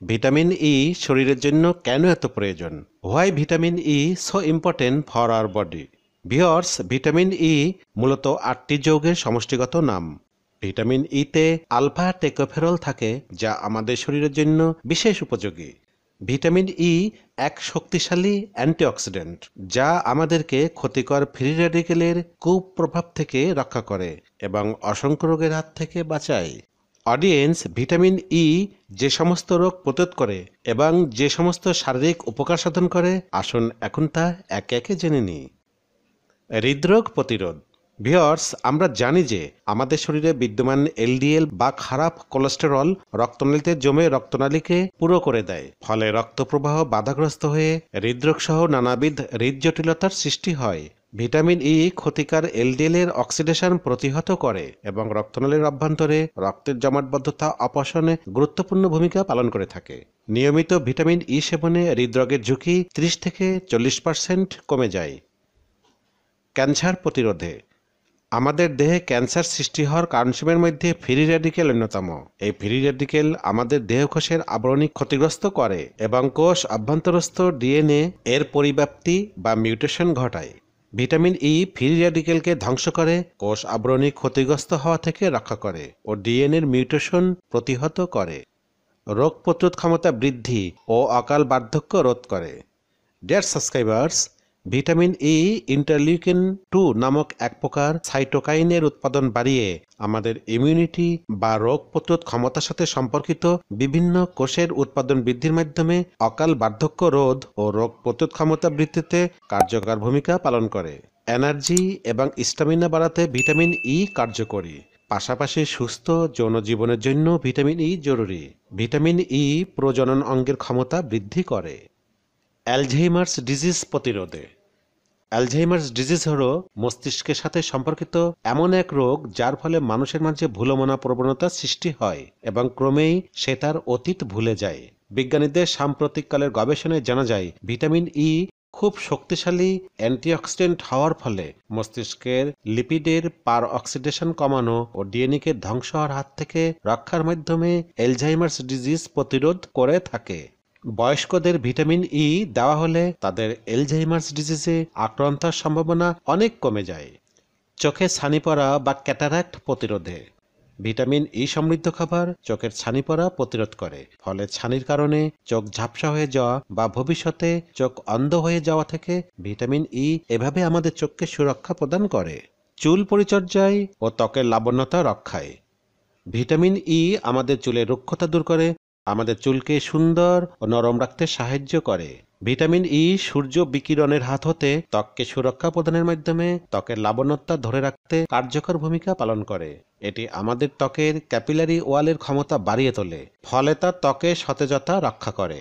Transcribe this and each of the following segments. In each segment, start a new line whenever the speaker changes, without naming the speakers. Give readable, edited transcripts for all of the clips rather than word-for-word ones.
Vitamin E শরীরের জন্য কেন এত প্রয়োজন? Why vitamin E so important for our body? Viewers, vitamin E মূলত 8টি যৌগের সমষ্টিগত নাম। ভিটামিন ইতে আলফা টেকোফেরল থাকে, যা আমাদের শরীরের জন্য বিশেষ উপযোগী। ভিটামিন ই এক শক্তিশালী অ্যান্টিঅক্সিডেন্ট, যা আমাদেরকে ক্ষতিকর ফ্রি রেডিকেলের কুপ্রভাব থেকে রক্ষা করে এবং অসংখ্য রোগের হাত থেকে বাঁচায়। অডিয়েন্স, ভিটামিন ই যে সমস্ত রোগ প্রতিরোধ করে এবং যে সমস্ত শারীরিক উপকার সাধন করে, আসুন এখন তা একে একে জেনে নিই। হৃদরোগ প্রতিরোধ। ভিউয়ার্স, আমরা জানি যে আমাদের শরীরে বিদ্যমান এলডিএল বা খারাপ কোলেস্টেরল রক্তনালীতে জমে রক্তনালীকে পুরো করে দেয়, ফলে রক্ত প্রবাহ বাধাগ্রস্ত হয়ে হৃদরোগ সহ নানাবিধ হৃদজটিলতার সৃষ্টি হয়। ভিটামিন ই ক্ষতিকার এলডিএল এর অক্সিডেশন প্রতিহত করে এবং রক্তনালীর অভ্যন্তরে রক্তের জমাটবদ্ধতা অপসারণে গুরুত্বপূর্ণ ভূমিকা পালন করে থাকে। নিয়মিত ভিটামিন ই সেবনে হৃদরোগের ঝুঁকি 30 থেকে 40% কমে যায়। ক্যান্সার প্রতিরোধে। আমাদের দেহে ক্যান্সার সৃষ্টি হওয়ার কারণসমূহের মধ্যে ফ্রি রেডিকেল অন্যতম। এই ফ্রি রেডিকেল আমাদের দেহকোষের আবরণী ক্ষতিগ্রস্ত করে এবং কোষ অভ্যন্তরস্থ ডিএনএ এর পরিব্যাপ্তি বা মিউটেশন ঘটায়। ভিটামিন ই ফ্রি রেডিকেলকে ধ্বংস করে, কোষ আবরণী ক্ষতিগ্রস্ত হওয়া থেকে রক্ষা করে ও ডিএনএর মিউটেশন প্রতিহত করে। রোগ প্রতিরোধ ক্ষমতা বৃদ্ধি ও অকাল বার্ধক্য রোধ করে। Dear subscribers, vitamin E interleukin 2 নামক এক প্রকার সাইটোকাইনের উৎপাদন বাড়িয়ে আমাদের ইমিউনিটি বা রোগ প্রতিরোধ ক্ষমতার সাথে সম্পর্কিত বিভিন্ন কোষের উৎপাদন বৃদ্ধির মাধ্যমে অকাল বার্ধক্য রোধ ও রোগ প্রতিরোধ ক্ষমতা বৃদ্ধিতে কার্যকর ভূমিকা পালন করে। এনার্জি এবং স্ট্যামিনা বাড়াতে ভিটামিন ই কার্যকরী। পাশাপাশি সুস্থ যৌন জীবনের জন্য ভিটামিন ই জরুরি। ভিটামিন ই প্রজনন অঙ্গের ক্ষমতা বৃদ্ধি করে। অ্যালঝেইমার্স ডিজিজ প্রতিরোধে। অ্যালঝেইমার্স ডিজিজ হল মস্তিষ্কের সাথে সম্পর্কিত এমন এক রোগ যার ফলে মানুষের মাঝে ভুলমনা প্রবণতার সৃষ্টি হয় এবং ক্রমেই সে তার অতীত ভুলে যায়। বিজ্ঞানীদের সাম্প্রতিককালের গবেষণায় জানা যায় ভিটামিন ই খুব শক্তিশালী অ্যান্টিঅক্সিডেন্ট হওয়ার ফলে মস্তিষ্কের লিপিডের পার অক্সিডেশন কমানো ও ডিএনএকে ধ্বংস হওয়ার হাত থেকে রক্ষার মাধ্যমে অ্যালঝেইমার্স ডিজিজ প্রতিরোধ করে থাকে। বয়স্কদের ভিটামিন ই দেওয়া হলে তাদের অ্যালঝেইমার্স ডিজিজে আক্রান্তার সম্ভাবনা অনেক কমে যায়। চোখে ছানি পড়া বা ক্যাটারাক্ট প্রতিরোধে। ভিটামিন ই সমৃদ্ধ খাবার চোখের ছানি পড়া প্রতিরোধ করে, ফলে ছানির কারণে চোখ ঝাপসা হয়ে যাওয়া বা ভবিষ্যতে চোখ অন্ধ হয়ে যাওয়া থেকে ভিটামিন ই এভাবে আমাদের চোখকে সুরক্ষা প্রদান করে। চুল পরিচর্যায় ও ত্বকের লাবণ্যতা রক্ষায়। ভিটামিন ই আমাদের চুলের রুক্ষতা দূর করে, আমাদের চুলকে সুন্দর ও নরম রাখতে সাহায্য করে। ভিটামিন ই সূর্য বিকিরণের হাত হতে ত্বককে সুরক্ষা প্রদানের মাধ্যমে ত্বকের লাবণ্যতা ধরে রাখতে কার্যকর ভূমিকা পালন করে। এটি আমাদের ত্বকের ক্যাপিলারি ওয়ালের ক্ষমতা বাড়িয়ে তোলে, ফলে তা ত্বকের সতেজতা রক্ষা করে।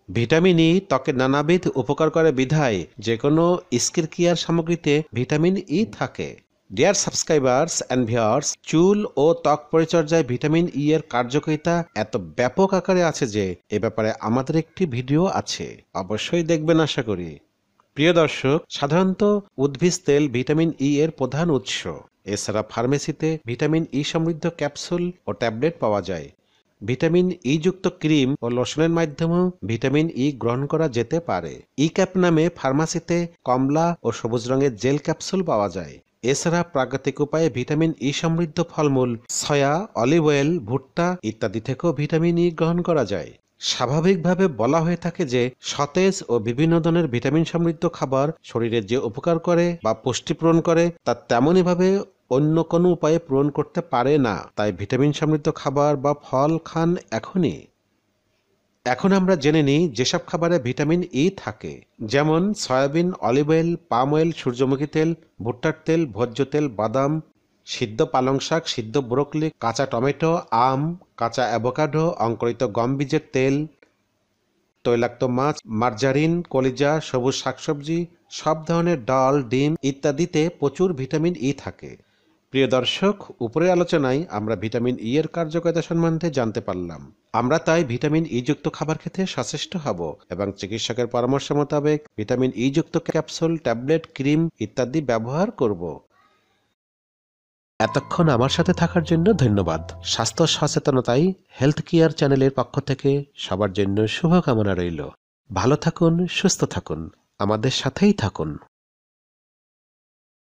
ভিটামিন ই ত্বকের নানাবিধ উপকার করে বিধায় যে কোনো স্কিন কেয়ার সামগ্রীতে ভিটামিন ই থাকে। ডিয়ার সাবস্ক্রাইবার্স অ্যান্ড ভিউয়ার্স, চুল ও ত্বক পরিচর্যায় ভিটামিন ই এর কার্যকারিতা এত ব্যাপক আকারে আছে যে এ ব্যাপারে আমাদের একটি ভিডিও আছে, অবশ্যই দেখবেন আশা করি। প্রিয় দর্শক, সাধারণত উদ্ভিদ তেল ভিটামিন ই এর প্রধান উৎস। এছাড়া ফার্মেসিতে ভিটামিন ই সমৃদ্ধ ক্যাপসুল ও ট্যাবলেট পাওয়া যায়। ভিটামিন ই যুক্ত ক্রিম ও লোশনের মাধ্যমেও ভিটামিন ই গ্রহণ করা যেতে পারে। ই ক্যাপ নামে ফার্মাসিতে কমলা ও সবুজ রঙের জেল ক্যাপসুল পাওয়া যায়। এছাড়া প্রাকৃতিক উপায়ে ভিটামিন ই সমৃদ্ধ ফলমূল, সয়া, অলিভ অয়েল, ভুট্টা ইত্যাদি থেকেও ভিটামিন ই গ্রহণ করা যায়। স্বাভাবিকভাবে বলা হয়ে থাকে যে সতেজ ও বিভিন্ন ধরনের ভিটামিন সমৃদ্ধ খাবার শরীরের যে উপকার করে বা পুষ্টি পূরণ করে তা তেমনইভাবে অন্য কোনো উপায়ে পূরণ করতে পারে না। তাই ভিটামিন সমৃদ্ধ খাবার বা ফল খান এখনই। এখন আমরা জেনে নিই যেসব খাবারে ভিটামিন ই থাকে, যেমন soybean, olive oil, palm oil, সূর্যমুখী তেল, ভুট্টার তেল, ভোজ্য তেল, বাদাম, সিদ্ধ পালং শাক, সিদ্ধ ব্রোকলি, কাঁচা টমেটো, আম, কাঁচা অ্যাভোকাডো, অঙ্কুরিত গম বীজের তেল, তৈলাক্ত মাছ, মার্জারিন, কলিজা, সবুজ শাকসবজি, সব ধরনের ডাল, ডিম ইত্যাদিতে প্রচুর ভিটামিন ই থাকে। প্রিয় দর্শক, উপরের আলোচনায় আমরা ভিটামিন ই এর কার্যকারিতা সম্বন্ধে জানতে পারলাম। আমরা তাই ভিটামিন ই যুক্ত খাবার খেতে সচেষ্ট হব এবং চিকিৎসকের পরামর্শ মোতাবেক ভিটামিন ই যুক্ত ক্যাপসুল, ট্যাবলেট, ক্রিম ইত্যাদি ব্যবহার করব। এতক্ষণ আমার সাথে থাকার জন্য ধন্যবাদ। স্বাস্থ্য সচেতনতায় হেলথ কেয়ার চ্যানেলের পক্ষ থেকে সবার জন্য শুভকামনা রইল। ভালো থাকুন, সুস্থ থাকুন, আমাদের সাথেই থাকুন।